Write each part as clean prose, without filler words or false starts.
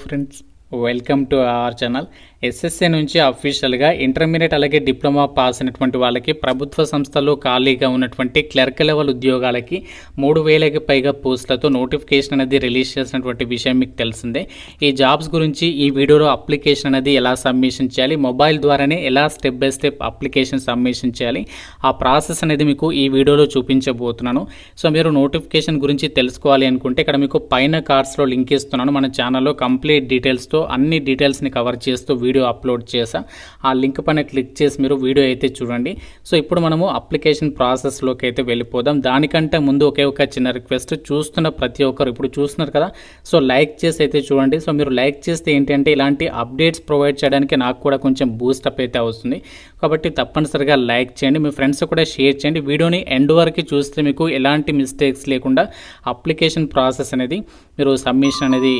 Friends, welcome to our channel. SSC నుంచి అఫీషియల్గా intermediate అలాగే డిప్లొమా పాస్ అయినటువంటి వాళ్ళకి ప్రభుత్వ సంస్థల్లో ఖాళీగా ఉన్నటువంటి క్లర్క్ లెవెల్ ఉద్యోగాలకి 3000కి పైగా పోస్టులతో నోటిఫికేషన్ అనేది రిలీజ్ చేసినటువంటి విషయం మీకు తెలిసిందే. ఈ జాబ్స్ గురించి ఈ వీడియోలో అప్లికేషన్ అనేది ఎలా సబ్మిషన్ చేయాలి, మొబైల్ ద్వారానే ఎలా step by step application submission చేయాలి, ఆ ప్రాసెస్ అనేది మీకు ఈ వీడియోలో చూపించబోతున్నాను. సో మీరు నోటిఫికేషన్ గురించి తెలుసుకోవాలి అనుకుంటే ఇక్కడ మీకు పైన కార్డ్స్లో లింక్ ఇస్తున్నాను. మన ఛానల్లో కంప్లీట్ డీటెయిల్స్తో అన్ని డీటెయిల్స్ని కవర్ చేస్తూ వీడియో అప్లోడ్ చేసా. ఆ లింక్ పైన క్లిక్ చేసి మీరు వీడియో అయితే చూడండి. సో ఇప్పుడు మనము అప్లికేషన్ ప్రాసెస్లోకి అయితే వెళ్ళిపోదాం. దానికంటే ముందు ఒకే ఒక చిన్న రిక్వెస్ట్, చూస్తున్న ప్రతి ఒక్కరు ఇప్పుడు చూస్తున్నారు కదా, సో లైక్ చేసి అయితే చూడండి. సో మీరు లైక్ చేస్తే ఏంటంటే ఇలాంటి అప్డేట్స్ ప్రొవైడ్ చేయడానికి నాకు కూడా కొంచెం బూస్టప్ అయితే అవుతుంది. కాబట్టి తప్పనిసరిగా లైక్ చేయండి, మీ ఫ్రెండ్స్ కూడా షేర్ చేయండి. వీడియోని ఎండ్ వరకు చూస్తే మీకు ఎలాంటి మిస్టేక్స్ లేకుండా అప్లికేషన్ ప్రాసెస్ అనేది మీరు సబ్మిషన్ అనేది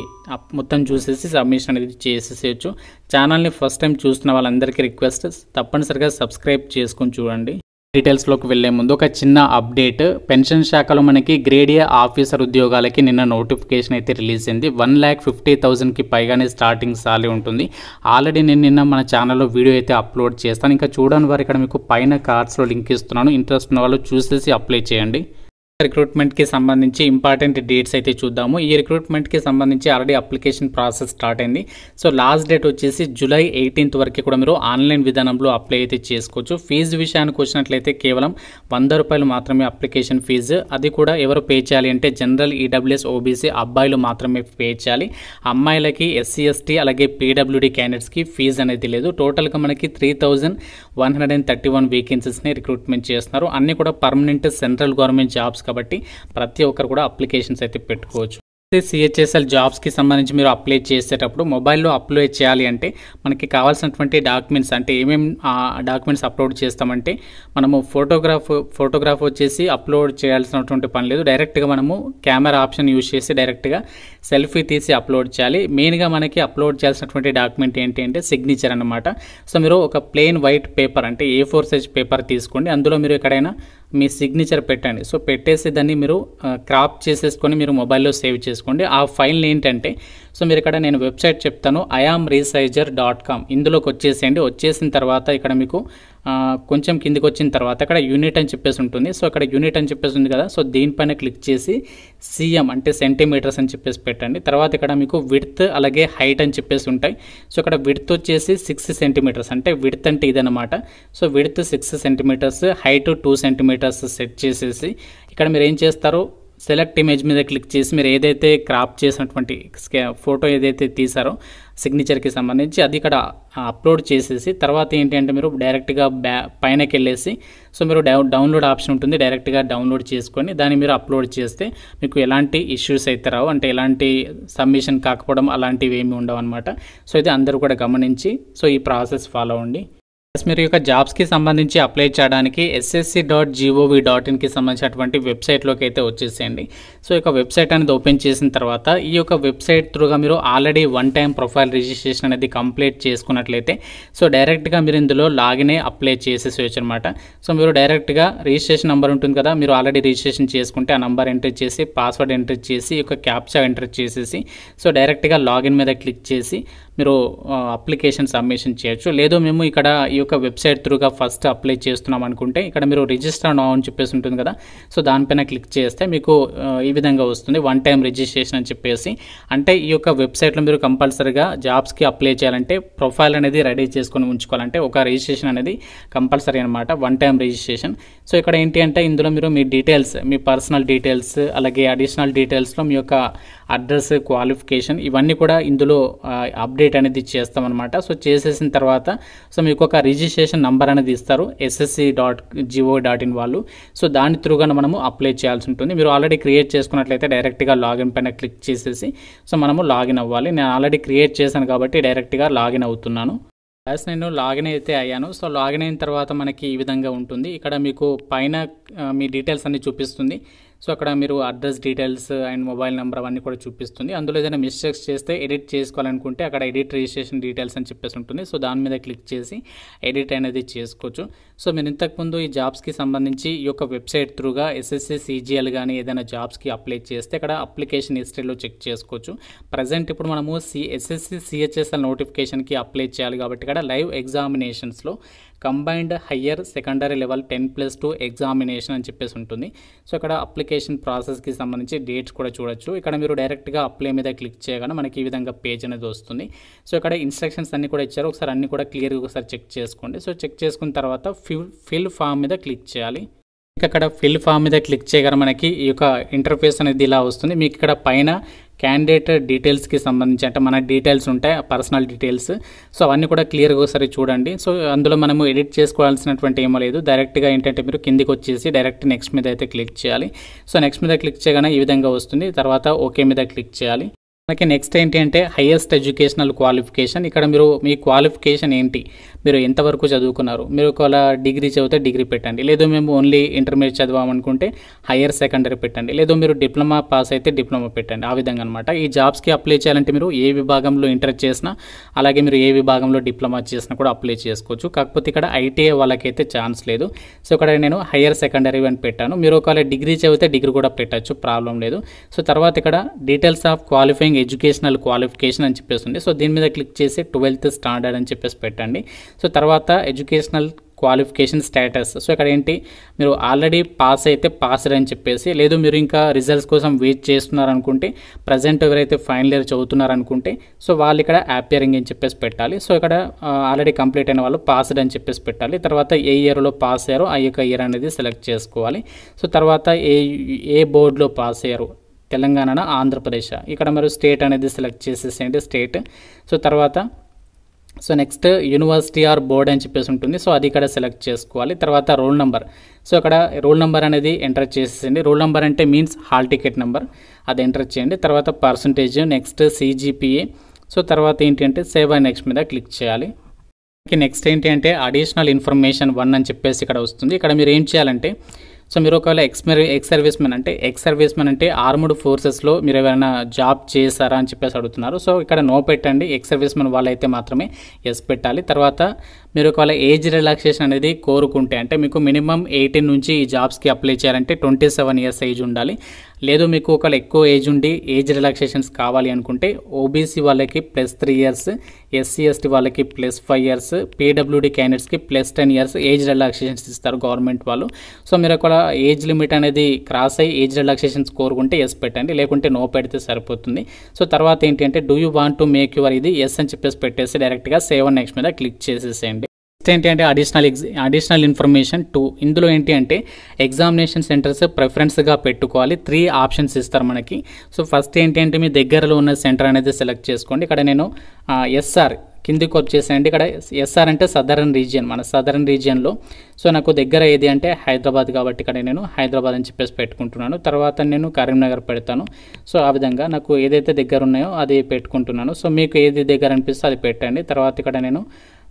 మొత్తం చూసేసి సబ్మిషన్ అనేది చేసేసేయచ్చు. ఛానల్ని ఫస్ట్ టైం చూస్తున్న వాళ్ళందరికీ రిక్వెస్ట్, తప్పనిసరిగా సబ్స్క్రైబ్ చేసుకొని చూడండి. డీటెయిల్స్లోకి వెళ్లే ముందు ఒక చిన్న అప్డేట్. పెన్షన్ శాఖలో మనకి గ్రేడ్ ఏ ఆఫీసర్ ఉద్యోగాలకి నిన్న నోటిఫికేషన్ అయితే రిలీజ్ అయింది. 1,50,000కి పైగానే స్టార్టింగ్ సాలరీ ఉంటుంది. ఆల్రెడీ నేను నిన్న మన ఛానల్లో వీడియో అయితే అప్లోడ్ చేస్తాను. ఇంకా చూడని వారు ఇక్కడ మీకు పైన కార్డ్స్లో లింక్ ఇస్తున్నాను. ఇంట్రెస్ట్ ఉన్న వాళ్ళు చూసేసి అప్లై చేయండి. రిక్రూట్మెంట్కి సంబంధించి ఇంపార్టెంట్ డేట్స్ అయితే చూద్దాము. ఈ రిక్రూట్మెంట్కి సంబంధించి ఆల్రెడీ అప్లికేషన్ ప్రాసెస్ స్టార్ట్ అయింది. సో లాస్ట్ డేట్ వచ్చేసి జూలై 18th వరకు కూడా మీరు ఆన్లైన్ విధానంలో అప్లై అయితే చేసుకోవచ్చు. ఫీజు విషయానికి వచ్చినట్లయితే కేవలం ₹100 మాత్రమే అప్లికేషన్ ఫీజు. అది కూడా ఎవరు పే చేయాలి అంటే జనరల్, ఈడబ్ల్యూఎస్, ఓబీసీ అబ్బాయిలు మాత్రమే పే చేయాలి. అమ్మాయిలకి, ఎస్సీ, ఎస్టీ అలాగే పీడబ్ల్యూడీ క్యాండిడేట్స్కి ఫీజు అనేది లేదు. టోటల్గా మనకి 3,131 వేకెన్సీస్ని రిక్రూట్మెంట్ చేస్తున్నారు. అన్నీ కూడా పర్మనెంట్ సెంట్రల్ గవర్నమెంట్ జాబ్స్ కాబట్టి ప్రతి ఒక్కరు కూడా అప్లికేషన్స్ అయితే పెట్టుకోవచ్చు. సిహెచ్ఎస్ఎల్ జాబ్స్కి సంబంధించి మీరు అప్లై చేసేటప్పుడు మొబైల్లో అప్లై చేయాలి అంటే మనకి కావాల్సినటువంటి డాక్యుమెంట్స్ అంటే ఏమేమి డాక్యుమెంట్స్ అప్లోడ్ చేస్తామంటే మనము ఫోటోగ్రాఫ్ వచ్చేసి అప్లోడ్ చేయాల్సినటువంటి పని లేదు. డైరెక్ట్గా మనము కెమెరా ఆప్షన్ యూజ్ చేసి డైరెక్ట్గా సెల్ఫీ తీసి అప్లోడ్ చేయాలి. మెయిన్గా మనకి అప్లోడ్ చేయాల్సినటువంటి డాక్యుమెంట్ ఏంటి అంటే సిగ్నేచర్ అన్నమాట. సో మీరు ఒక ప్లెయిన్ వైట్ పేపర్ అంటే A4 సైజ్ పేపర్ తీసుకోండి. అందులో మీరు ఎక్కడైనా మీ సిగ్నేచర్ పెట్టండి. సో పెట్టేసి దాన్ని మీరు క్రాప్ చేసేసుకొని మీరు మొబైల్లో సేవ్ చేసుకోండి. ఆ ఫైల్ని ఏంటంటే సో మీరు ఇక్కడ నేను వెబ్సైట్ చెప్తాను, iamresizer.com. ఇందులోకి వచ్చేసేయండి. వచ్చేసిన తర్వాత ఇక్కడ మీకు కొంచెం కిందికి వచ్చిన తర్వాత ఇక్కడ యూనిట్ అని చెప్పేసి ఉంటుంది. సో ఇక్కడ యూనిట్ అని చెప్పేసి ఉంది కదా, సో దీనిపైన క్లిక్ చేసి CM అంటే సెంటీమీటర్స్ అని చెప్పేసి పెట్టండి. తర్వాత ఇక్కడ మీకు విడ్త్ అలాగే హైట్ అని చెప్పేసి ఉంటాయి. సో ఇక్కడ విడ్త్ వచ్చేసి 6 సెంటీమీటర్స్ అంటే విడ్త్ అంటే ఇదనమాట. So width 6 centimeters, height 2 centimeters set చేసేసి ఇక్కడ మీరు ఏం చేస్తారు, సెలెక్ట్ ఇమేజ్ మీద క్లిక్ చేసి మీరు ఏదైతే క్రాప్ చేసినటువంటి ఫోటో ఏదైతే తీసారో సిగ్నేచర్కి సంబంధించి అది ఇక్కడ అప్లోడ్ చేసేసి తర్వాత ఏంటి అంటే మీరు డైరెక్ట్గా పైనకి వెళ్ళేసి సో మీరు డౌన్లోడ్ ఆప్షన్ ఉంటుంది, డైరెక్ట్గా డౌన్లోడ్ చేసుకొని దాన్ని మీరు అప్లోడ్ చేస్తే మీకు ఎలాంటి ఇష్యూస్ అయితే రావు, అంటే ఎలాంటి సబ్మిషన్ కాకపోవడం అలాంటివి ఏమి ఉండవు అనమాట. సో ఇది అందరూ కూడా గమనించి సో ఈ ప్రాసెస్ ఫాలో అవ్వండి. మీరు యొక్క జాబ్స్కి సంబంధించి అప్లై చేయడానికి ssc.gov.inకి సంబంధించినటువంటి వెబ్సైట్లోకి అయితే వచ్చేసేయండి. సో ఈ వెబ్సైట్ అనేది ఓపెన్ చేసిన తర్వాత ఈ యొక్క వెబ్సైట్ త్రూగా మీరు ఆల్రెడీ 1 టైం ప్రొఫైల్ రిజిస్ట్రేషన్ అనేది కంప్లీట్ చేసుకున్నట్లయితే సో డైరెక్ట్గా మీరు ఇందులో లాగిన్ అప్లై చేసేసేయచ్చు అనమాట. సో మీరు డైరెక్ట్గా రిజిస్ట్రేషన్ నెంబర్ ఉంటుంది కదా, మీరు ఆల్రెడీ రిజిస్ట్రేషన్ చేసుకుంటే ఆ నెంబర్ ఎంటర్ చేసి పాస్వర్డ్ ఎంటర్ చేసి ఈ యొక్క క్యాప్చా ఎంటర్ చేసేసి సో డైరెక్ట్గా లాగిన్ మీద క్లిక్ చేసి మీరు అప్లికేషన్ సబ్మిషన్ చేయొచ్చు. లేదు మేము ఇక్కడ ఈ యొక్క వెబ్సైట్ త్రూగా ఫస్ట్ అప్లై చేస్తున్నాం అనుకుంటే ఇక్కడ మీరు రిజిస్టర్ నౌ అని చెప్పేసి ఉంటుంది కదా, సో దానిపైన క్లిక్ చేస్తే మీకు ఈ విధంగా వస్తుంది 1 టైం రిజిస్ట్రేషన్ అని చెప్పేసి. అంటే ఈ యొక్క వెబ్సైట్లో మీరు కంపల్సరీగా జాబ్స్కి అప్లై చేయాలంటే ప్రొఫైల్ అనేది రెడీ చేసుకొని ఉంచుకోవాలంటే ఒక రిజిస్ట్రేషన్ అనేది కంపల్సరీ అనమాట, 1 టైం రిజిస్ట్రేషన్. సో ఇక్కడ ఏంటి అంటే ఇందులో మీరు మీ డీటెయిల్స్, మీ పర్సనల్ డీటెయిల్స్ అలాగే అడిషనల్ డీటెయిల్స్లో మీ యొక్క అడ్రస్, క్వాలిఫికేషన్ ఇవన్నీ కూడా ఇందులో అప్డేట్ అనేది చేస్తామన్నమాట. సో చేసేసిన తర్వాత సో మీకు ఒక రిజిస్ట్రేషన్ నంబర్ అనేది ఇస్తారు ssc.gov.in వాళ్ళు. సో దాని త్రూగా మనము అప్లై చేయాల్సి ఉంటుంది. మీరు ఆల్రెడీ క్రియేట్ చేసుకున్నట్లయితే డైరెక్ట్గా లాగిన్ పైన క్లిక్ చేసేసి సో మనము లాగిన్ అవ్వాలి. నేను ఆల్రెడీ క్రియేట్ చేశాను కాబట్టి డైరెక్ట్గా లాగిన్ అవుతున్నాను. నేను లాగిన్ అయితే అయ్యాను. సో లాగిన్ అయిన తర్వాత మనకి ఈ విధంగా ఉంటుంది. ఇక్కడ మీకు పైన మీ డీటెయిల్స్ అన్ని చూపిస్తుంది. సో అక్కడ మీరు address details and mobile number అవన్నీ కూడా చూపిస్తుంది. అందులో ఏదైనా మిస్టేక్స్ చేస్తే ఎడిట్ చేసుకోవాలనుకుంటే అక్కడ ఎడిట్ రిజిస్ట్రేషన్ డీటెయిల్స్ అని చెప్పేసి ఉంటుంది. సో దాని మీద క్లిక్ చేసి ఎడిట్ అనేది చేసుకోవచ్చు. సో మీరు ఇంతకుముందు ఈ జాబ్స్కి సంబంధించి ఈ యొక్క వెబ్సైట్ త్రూగా SSC CGL కానీ ఏదైనా జాబ్స్కి అప్లై చేస్తే అక్కడ అప్లికేషన్ హిస్టరీలో చెక్ చేసుకోవచ్చు. ప్రజెంట్ ఇప్పుడు మనము SSC CHSL నోటిఫికేషన్కి అప్లై చేయాలి కాబట్టి ఇక్కడ లైవ్ ఎగ్జామినేషన్స్లో combined higher secondary level 10+2 examination అని చెప్పేసి ఉంటుంది. సో ఇక్కడ అప్లికేషన్ ప్రాసెస్కి సంబంధించి డేట్స్ కూడా చూడొచ్చు. ఇక్కడ మీరు డైరెక్ట్గా అప్లై మీద క్లిక్ చేయగానే మనకి ఈ విధంగా పేజ్ అనేది వస్తుంది. సో ఇక్కడ ఇన్స్ట్రక్షన్స్ అన్ని కూడా ఇచ్చారు, ఒకసారి అన్ని కూడా క్లియర్గా ఒకసారి చెక్ చేసుకోండి. సో చెక్ చేసుకున్న తర్వాత ఫిల్ ఫామ్ మీద క్లిక్ చేయాలి. అక్కడ ఫిల్ ఫామ్ మీద క్లిక్ చేయగానే మనకి ఈ యొక్క ఇంటర్ఫేస్ అనేది ఇలా వస్తుంది. మీకు ఇక్కడ పైన క్యాండిడేట్ డీటెయిల్స్కి సంబంధించి అంటే మన డీటెయిల్స్ ఉంటాయి, పర్సనల్ డీటెయిల్స్. సో అవన్నీ కూడా క్లియర్గా ఒకసారి చూడండి. సో అందులో మనము ఎడిట్ చేసుకోవాల్సినటువంటి ఏమో లేదు. డైరెక్ట్గా ఏంటంటే మీరు కిందికి వచ్చేసి డైరెక్ట్ నెక్స్ట్ మీద అయితే క్లిక్ చేయాలి. సో నెక్స్ట్ మీద క్లిక్ చేయగానే ఈ విధంగా వస్తుంది. తర్వాత ఓకే మీద క్లిక్ చేయాలి. మనకి నెక్స్ట్ ఏంటి అంటే హైయెస్ట్ ఎడ్యుకేషనల్ క్వాలిఫికేషన్. ఇక్కడ మీరు మీ క్వాలిఫికేషన్ ఏంటి, మీరు ఎంతవరకు చదువుకున్నారు, మీరు ఒకవేళ డిగ్రీ చదివితే డిగ్రీ పెట్టండి, లేదు మేము ఓన్లీ ఇంటర్మీడియట్ చదివామనుకుంటే హైయర్ సెకండరీ పెట్టండి, లేదు మీరు డిప్లొమా పాస్ అయితే డిప్లొమా పెట్టండి. ఆ విధంగా అనమాట. ఈ జాబ్స్కి అప్లై చేయాలంటే మీరు ఏ విభాగంలో ఇంటర్ చేసినా అలాగే మీరు ఏ విభాగంలో డిప్లొమా చేసినా కూడా అప్లై చేసుకోవచ్చు. కాకపోతే ఇక్కడ ITI వాళ్ళకైతే ఛాన్స్ లేదు. సో ఇక్కడ నేను హైయర్ సెకండరీ అని పెట్టాను. మీరు ఒకవేళ డిగ్రీ చదివితే డిగ్రీ కూడా పెట్టచ్చు, ప్రాబ్లం లేదు. సో తర్వాత ఇక్కడ details of qualifying educational qualification అని చెప్పేస్తుంది. సో దీని మీద క్లిక్ చేసి 12th స్టాండర్డ్ అని చెప్పేసి పెట్టండి. సో తర్వాత ఎడ్యుకేషనల్ క్వాలిఫికేషన్ స్టేటస్. సో ఇక్కడ ఏంటి, మీరు ఆల్రెడీ పాస్ అయితే పాస్డ్ అని చెప్పేసి, లేదు మీరు ఇంకా రిజల్ట్స్ కోసం వెయిట్ చేస్తున్నారనుకుంటే, ప్రజెంట్ ఎవరైతే ఫైనల్ ఇయర్ చదువుతున్నారనుకుంటే సో వాళ్ళు ఇక్కడ అపియరింగ్ అని చెప్పేసి పెట్టాలి. సో ఇక్కడ ఆల్రెడీ కంప్లీట్ అయిన వాళ్ళు పాస్డ్ అని చెప్పేసి పెట్టాలి. తర్వాత ఏ ఇయర్లో పాస్ అయ్యారో ఆ యొక్క ఇయర్ అనేది సెలెక్ట్ చేసుకోవాలి. సో తర్వాత ఏ బోర్డులో పాస్ అయ్యారు, తెలంగాణ, ఆంధ్రప్రదేశ్, ఇక్కడ మీరు స్టేట్ అనేది సెలెక్ట్ చేసేసేయండి, స్టేట్. సో తర్వాత so next university or board అని చెప్పేసి ఉంటుంది. సో అది ఇక్కడ సెలెక్ట్ చేసుకోవాలి. తర్వాత రోల్ నెంబర్. సో ఇక్కడ రోల్ నెంబర్ అనేది ఎంటర్ చేసేయండి. రోల్ నెంబర్ అంటే మీన్స్ హాల్ టికెట్ నెంబర్, అది ఎంటర్ చేయండి. తర్వాత పర్సంటేజ్, నెక్స్ట్ CGPA. సో తర్వాత ఏంటి అంటే సేవ్ అండ్ నెక్స్ట్ మీద క్లిక్ చేయాలి. నెక్స్ట్ ఏంటి అంటే అడిషనల్ ఇన్ఫర్మేషన్ 1 అని చెప్పేసి ఇక్కడ వస్తుంది. ఇక్కడ మీరు ఏం చేయాలంటే, సో మీరు ఒకవేళ ఎక్స్ సర్వీస్ మ్యాన్ అంటే ఆర్మ్డ్ ఫోర్సెస్లో మీరు ఎవరైనా జాబ్ చేశారా అని చెప్పేసి అడుగుతున్నారు. సో ఇక్కడ నో పెట్టండి. ఎక్స్ సర్వీస్ మ్యాన్ వాళ్ళైతే మాత్రమే ఎస్ పెట్టాలి. తర్వాత మీరు ఒకవేళ ఏజ్ రిలాక్సేషన్ అనేది కోరుకుంటే, అంటే మీకు మినిమం 18 నుంచి ఈ జాబ్స్కి అప్లై చేయాలంటే 27 years ఏజ్ ఉండాలి. లేదు మీకు ఒకవేళ ఎక్కువ ఏజ్ ఉండి ఏజ్ రిలాక్సేషన్స్ కావాలి అనుకుంటే OBC వాళ్ళకి +3 years, SC ST వాళ్ళకి +5 years, PWD క్యాండిడేట్స్కి +10 years ఏజ్ రిలాక్సేషన్స్ ఇస్తారు గవర్నమెంట్ వాళ్ళు. సో మీరు ఒకవేళ ఏజ్ లిమిట్ అనేది క్రాస్ అయ్యి ఏజ్ రిలాక్సేషన్స్ కోరుకుంటే ఎస్ పెట్టండి, లేకుంటే నో పెడితే సరిపోతుంది. సో తర్వాత ఏంటి అంటే do you want to make your ఇది ఎస్ అని చెప్పేసి పెట్టేసి డైరెక్ట్గా సేవ్ అండ్ నెక్స్ట్ మీద క్లిక్ చేసేసేయండి. నెక్స్ట్ ఏంటి అంటే అడిషనల్ ఇన్ఫర్మేషన్ 2. ఇందులో ఏంటి అంటే ఎగ్జామినేషన్ సెంటర్స్ ప్రిఫరెన్స్గా పెట్టుకోవాలి. 3 ఆప్షన్స్ ఇస్తారు మనకి. సో ఫస్ట్ ఏంటి అంటే మీ దగ్గరలో ఉన్న సెంటర్ అనేది సెలెక్ట్ చేసుకోండి. ఇక్కడ నేను SR కిందికి వచ్చేసేయండి. ఇక్కడ SR అంటే సదరన్ రీజియన్, మన సదరన్ రీజియన్లో. సో నాకు దగ్గర ఏది అంటే హైదరాబాద్ కాబట్టి ఇక్కడ నేను హైదరాబాద్ అని చెప్పేసి పెట్టుకుంటున్నాను. తర్వాత నేను కరీంనగర్ పెడతాను. సో ఆ విధంగా నాకు ఏదైతే దగ్గర ఉన్నాయో అది పెట్టుకుంటున్నాను. సో మీకు ఏది దగ్గర అనిపిస్తే అది పెట్టండి. తర్వాత ఇక్కడ నేను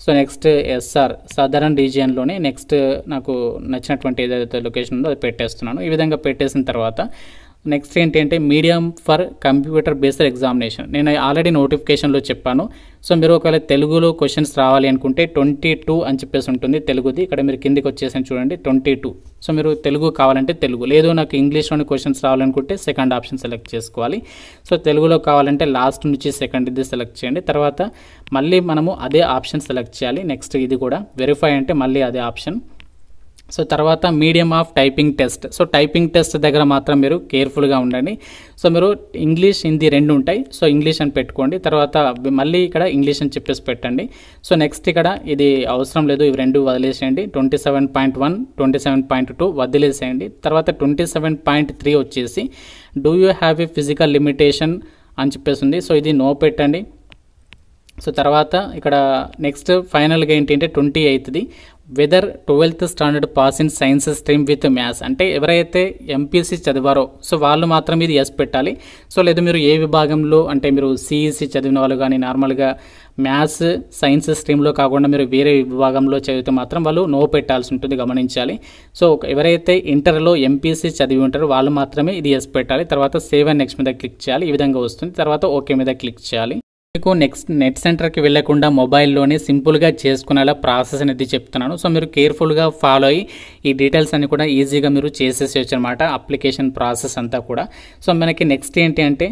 సో నెక్స్ట్ SR సదరన్ రీజియన్లోనే నెక్స్ట్ నాకు నచ్చినటువంటి ఏదైతే లొకేషన్ ఉందో అది పెట్టేస్తున్నాను. ఈ విధంగా పెట్టేసిన తర్వాత నెక్స్ట్ ఏంటి అంటే medium for computer based examination. నేను ఆల్రెడీ నోటిఫికేషన్లో చెప్పాను. సో మీరు ఒకవేళ తెలుగులో క్వశ్చన్స్ రావాలి అనుకుంటే 22 అని చెప్పేసి ఉంటుంది తెలుగుది. ఇక్కడ మీరు కిందికి వచ్చేసి చూడండి 22. సో మీరు తెలుగు కావాలంటే తెలుగు, లేదు నాకు ఇంగ్లీష్లోని క్వశ్చన్స్ రావాలనుకుంటే సెకండ్ ఆప్షన్ సెలెక్ట్ చేసుకోవాలి. సో తెలుగులో కావాలంటే లాస్ట్ నుంచి సెకండ్ ఇది సెలెక్ట్ చేయండి. తర్వాత మళ్ళీ మనము అదే ఆప్షన్ సెలెక్ట్ చేయాలి. నెక్స్ట్ ఇది కూడా వెరిఫై అంటే మళ్ళీ అదే ఆప్షన్. సో తర్వాత medium of typing test. So typing test దగ్గర మాత్రం మీరు కేర్ఫుల్గా ఉండండి. సో మీరు ఇంగ్లీష్, హిందీ 2 ఉంటాయి. సో ఇంగ్లీష్ అని పెట్టుకోండి. తర్వాత మళ్ళీ ఇక్కడ ఇంగ్లీష్ అని చెప్పేసి పెట్టండి. సో నెక్స్ట్ ఇక్కడ ఇది అవసరం లేదు, ఇవి 2 వదిలేసేయండి. 27.1, 27.2 వదిలేసేయండి. తర్వాత 27.3 వచ్చేసి do you have a physical limitation అని చెప్పేసి ఉంది. సో ఇది నో పెట్టండి. సో తర్వాత ఇక్కడ నెక్స్ట్ ఫైనల్గా ఏంటి అంటే 28ది whether 12th standard pass in science stream with maths, అంటే ఎవరైతే ఎంపీసీ చదివారో సో వాళ్ళు మాత్రం ఇది ఎస్ పెట్టాలి. సో లేదా మీరు ఏ విభాగంలో, అంటే మీరు సిఈసి చదివిన వాళ్ళు కానీ నార్మల్గా మ్యాథ్స్ సైన్స్ స్ట్రీమ్లో కాకుండా మీరు వేరే విభాగంలో చదివితే మాత్రం వాళ్ళు నో పెట్టాల్సి ఉంటుంది, గమనించాలి. సో ఎవరైతే ఇంటర్లో ఎంపీసీ చదివి ఉంటారో వాళ్ళు మాత్రమే ఇది ఎస్ పెట్టాలి. తర్వాత సేవ్ అండ్ నెక్స్ట్ మీద క్లిక్ చేయాలి. ఈ విధంగా వస్తుంది. తర్వాత ఓకే మీద క్లిక్ చేయాలి. మీకు నెక్స్ట్ నెట్ సెంటర్కి వెళ్లకుండా మొబైల్లోనే సింపుల్గా చేసుకునేలా ప్రాసెస్ అనేది చెప్తున్నాను. సో మీరు కేర్ఫుల్గా ఫాలో అయ్యి ఈ డీటెయిల్స్ అన్ని కూడా ఈజీగా మీరు చేసేసేయచ్చు అనమాట, అప్లికేషన్ ప్రాసెస్ అంతా కూడా. సో మనకి నెక్స్ట్ ఏంటి అంటే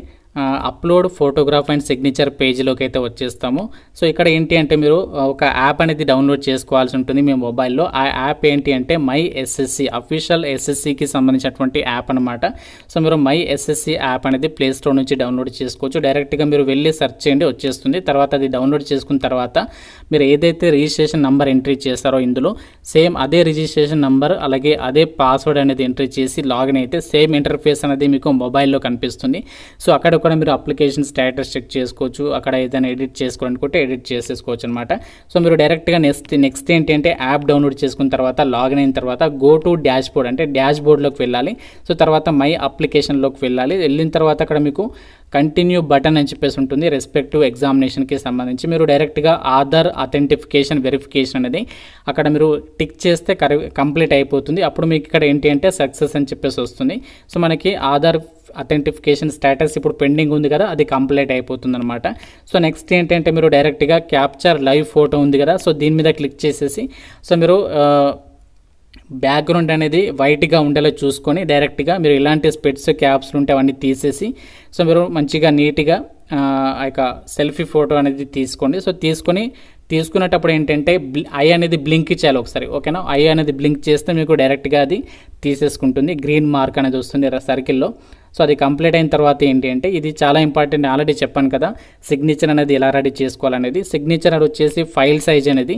అప్లోడ్ ఫోటోగ్రాఫ్ అండ్ సిగ్నేచర్ పేజీలోకి అయితే వచ్చేస్తాము. సో ఇక్కడ ఏంటి అంటే మీరు ఒక యాప్ అనేది డౌన్లోడ్ చేసుకోవాల్సి ఉంటుంది మీ మొబైల్లో. ఆ యాప్ ఏంటి అంటే మై ఎస్ఎస్సి, అఫీషియల్ ఎస్ఎస్సికి సంబంధించినటువంటి యాప్ అనమాట. సో మీరు మై ఎస్ఎస్సి యాప్ అనేది ప్లే స్టోర్ నుంచి డౌన్లోడ్ చేసుకోవచ్చు. డైరెక్ట్గా మీరు వెళ్ళి సెర్చ్ చేయండి, వచ్చేస్తుంది. తర్వాత అది డౌన్లోడ్ చేసుకున్న తర్వాత మీరు ఏదైతే రిజిస్ట్రేషన్ నెంబర్ ఎంట్రీ చేస్తారో ఇందులో సేమ్ అదే రిజిస్ట్రేషన్ నెంబర్ అలాగే అదే పాస్వర్డ్ అనేది ఎంట్రీ చేసి లాగిన్ అయితే సేమ్ ఇంటర్ఫేస్ అనేది మీకు మొబైల్లో కనిపిస్తుంది. సో అక్కడ కూడా మీరు అప్లికేషన్ స్టేటస్ చెక్ చేసుకోవచ్చు. అక్కడ ఏదైనా ఎడిట్ చేసుకోవాలనుకుంటే ఎడిట్ చేసేసుకోవచ్చు అనమాట. సో మీరు డైరెక్ట్గా నెక్స్ట్ ఏంటి అంటే యాప్ డౌన్లోడ్ చేసుకున్న తర్వాత లాగిన్ అయిన తర్వాత గో టు డాష్ బోర్డ్, అంటే డాష్ బోర్డ్లోకి వెళ్ళాలి. సో తర్వాత మై అప్లికేషన్లోకి వెళ్ళాలి. వెళ్ళిన తర్వాత అక్కడ మీకు కంటిన్యూ బటన్ అని చెప్పేసి ఉంటుంది. రెస్పెక్టివ్ ఎగ్జామినేషన్కి సంబంధించి మీరు డైరెక్ట్గా ఆధార్ అథెంటిఫికేషన్ వెరిఫికేషన్ అనేది అక్కడ మీరు టిక్ చేస్తే కంప్లీట్ అయిపోతుంది. అప్పుడు మీకు ఇక్కడ ఏంటి అంటే సక్సెస్ అని చెప్పేసి వస్తుంది. సో మనకి ఆధార్ అథెంటిఫికేషన్ స్టేటస్ ఇప్పుడు పెండింగ్ ఉంది కదా, అది కంప్లీట్ అయిపోతుంది అనమాట. సో నెక్స్ట్ ఏంటంటే మీరు డైరెక్ట్గా క్యాప్చర్ లైవ్ ఫోటో ఉంది కదా, సో దీని మీద క్లిక్ చేసేసి సో మీరు బ్యాక్గ్రౌండ్ అనేది వైట్గా ఉండేలా చూసుకొని డైరెక్ట్గా మీరు ఇలాంటి స్పెట్స్ క్యాప్స్ ఉంటే అవన్నీ తీసేసి సో మీరు మంచిగా నీట్గా ఆ యొక్క సెల్ఫీ ఫోటో అనేది తీసుకోండి. సో తీసుకునేటప్పుడు ఏంటంటే ఐ అనేది బ్లింక్ చేయాలి ఒకసారి, ఓకేనా. ఐ అనేది బ్లింక్ చేస్తే మీకు డైరెక్ట్గా అది తీసేసుకుంటుంది, గ్రీన్ మార్క్ అనేది వస్తుంది సర్కిల్లో. సో అది కంప్లీట్ అయిన తర్వాత ఏంటి అంటే ఇది చాలా ఇంపార్టెంట్, ఆల్రెడీ చెప్పాను కదా సిగ్నేచర్ అనేది ఎలా రెడీ చేసుకోవాలనేది. సిగ్నేచర్ అది వచ్చేసి ఫైల్ సైజ్ అనేది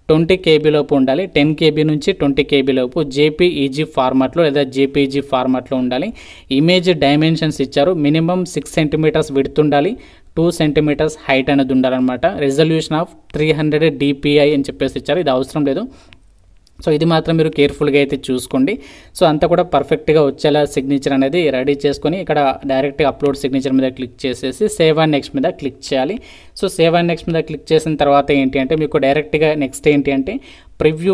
20 KB లోపు ఉండాలి. 10 KB నుంచి 20 KB లోపు జేపీఈజీ ఫార్మాట్లో లేదా జేపీఈజీ ఫార్మాట్లో ఉండాలి. ఇమేజ్ డైమెన్షన్స్ ఇచ్చారు. మినిమం 6 సెంటీమీటర్స్ విడ్త్ ఉండాలి, 2 సెంటీమీటర్స్ హైట్ అనేది ఉండాలన్నమాట. రెజల్యూషన్ ఆఫ్ 300 DPI అని చెప్పేసి ఇచ్చారు, ఇది అవసరం లేదు. సో ఇది మాత్రం మీరు కేర్ఫుల్గా అయితే చూసుకోండి. సో అంతా కూడా పర్ఫెక్ట్గా వచ్చేలా సిగ్నేచర్ అనేది రెడీ చేసుకొని ఇక్కడ డైరెక్ట్గా అప్లోడ్ సిగ్నేచర్ మీద క్లిక్ చేసేసి సేవ్ అండ్ నెక్స్ట్ మీద క్లిక్ చేయాలి. సో సేవ్ అండ్ నెక్స్ట్ మీద క్లిక్ చేసిన తర్వాత ఏంటి అంటే మీకు డైరెక్ట్గా నెక్స్ట్ ఏంటి అంటే ప్రివ్యూ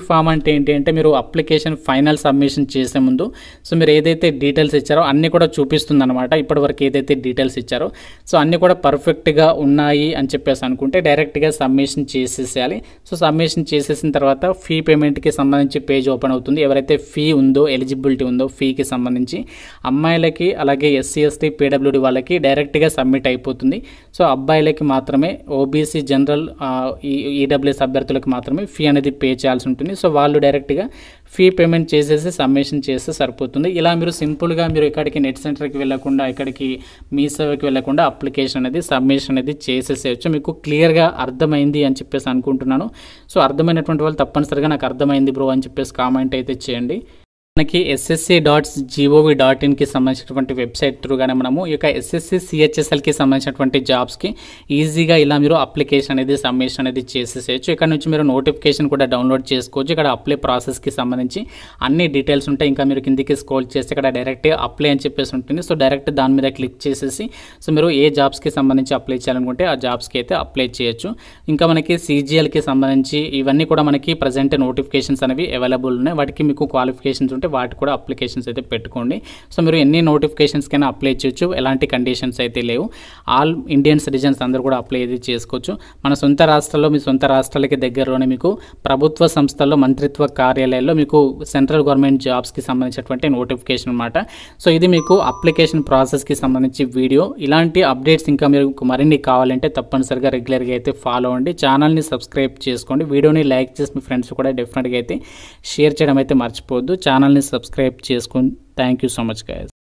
ఫామ్ అంటే ఏంటి అంటే మీరు అప్లికేషన్ ఫైనల్ సబ్మిషన్ చేసే ముందు సో మీరు ఏదైతే డీటెయిల్స్ ఇచ్చారో అన్నీ కూడా చూపిస్తుంది అనమాట. ఇప్పటివరకు ఏదైతే డీటెయిల్స్ ఇచ్చారో సో అన్నీ కూడా పర్ఫెక్ట్గా ఉన్నాయి అని చెప్పేసి అనుకుంటే డైరెక్ట్గా సబ్మిషన్ చేసేసేయాలి. సో సబ్మిషన్ చేసేసిన తర్వాత ఫీ పేమెంట్కి సంబంధించి పేజ్ ఓపెన్ అవుతుంది. ఎవరైతే ఫీ ఉందో ఎలిజిబిలిటీ ఉందో ఫీకి సంబంధించి అమ్మాయిలకి అలాగే SC ST PWD వాళ్ళకి డైరెక్ట్గా సబ్మిట్ అయిపోతుంది. సో అబ్బాయిలకి మాత్రమే ఓబీసీ జనరల్ ఈడబ్ల్యూఎస్ అభ్యర్థులకు మాత్రమే ఫీ అనేది పే చేయాల్సి ఉంటుంది. సో వాళ్ళు డైరెక్ట్గా ఫీ పేమెంట్ చేసేసి సబ్మిషన్ చేస్తే సరిపోతుంది. ఇలా మీరు సింపుల్గా మీరు ఇక్కడికి నెట్ సెంటర్కి వెళ్ళకుండా ఇక్కడికి మీ సేవకి వెళ్ళకుండా అప్లికేషన్ అనేది సబ్మిషన్ అనేది చేసేసేయచ్చు. మీకు క్లియర్గా అర్థమైంది అని చెప్పేసి అనుకుంటున్నాను. సో అర్థమైనటువంటి వాళ్ళు తప్పనిసరిగా నాకు అర్థమైంది బ్రో అని చెప్పేసి కామెంట్ అయితే చేయండి. మనకి ssc.gov.inకి సంబంధించినటువంటి వెబ్సైట్ త్రూగానే మనము ఈ యొక్క SSC CHSLకి సంబంధించినటువంటి జాబ్స్కి ఈజీగా ఇలా మీరు అప్లికేషన్ అనేది సబ్మిషన్ అనేది చేసేసేయచ్చు. ఇక్కడ నుంచి మీరు నోటిఫికేషన్ కూడా డౌన్లోడ్ చేసుకోవచ్చు. ఇక్కడ అప్లై ప్రాసెస్కి సంబంధించి అన్ని డీటెయిల్స్ ఉంటాయి. ఇంకా మీరు కిందికి స్క్రోల్ చేస్తే ఇక్కడ డైరెక్ట్గా అప్లై అని చెప్పేసి ఉంటుంది. సో డైరెక్ట్ దాని మీద క్లిక్ చేసేసి సో మీరు ఏ జాబ్స్కి సంబంధించి అప్లై చేయాలనుకుంటే ఆ జాబ్స్కి అయితే అప్లై చేయొచ్చు. ఇంకా మనకి CGLకి సంబంధించి ఇవన్నీ కూడా మనకి ప్రజెంట్ నోటిఫికేషన్స్ అనేవి అవైలబుల్ ఉన్నాయి. వాటికి మీకు క్వాలిఫికేషన్స్ వాటి కూడా అప్లికేషన్స్ అయితే పెట్టుకోండి. సో మీరు ఎన్ని నోటిఫికేషన్స్కైనా అప్లై చేయొచ్చు, ఎలాంటి కండిషన్స్ అయితే లేవు. ఆల్ ఇండియన్ సిటిజన్స్ అందరూ కూడా అప్లై అయితే చేసుకోవచ్చు. మన సొంత రాష్ట్రాల్లో మీ సొంత రాష్ట్రాలకి దగ్గరలోనే మీకు ప్రభుత్వ సంస్థల్లో మంత్రిత్వ కార్యాలయాల్లో మీకు సెంట్రల్ గవర్నమెంట్ జాబ్స్కి సంబంధించినటువంటి నోటిఫికేషన్ అనమాట. సో ఇది మీకు అప్లికేషన్ ప్రాసెస్కి సంబంధించి వీడియో. ఇలాంటి అప్డేట్స్ ఇంకా మీరు మరిన్ని కావాలంటే తప్పనిసరిగా రెగ్యులర్గా అయితే ఫాలో అవ్వండి. ఛానల్ని సబ్స్క్రైబ్ చేసుకోండి. వీడియోని లైక్ చేసి మీ ఫ్రెండ్స్ కూడా డెఫినెట్గా అయితే షేర్ చేయడం అయితే మర్చిపోవద్దు. ఛానల్ని సబ్స్క్రైబ్ చేసుకోండి. Thank you so much guys.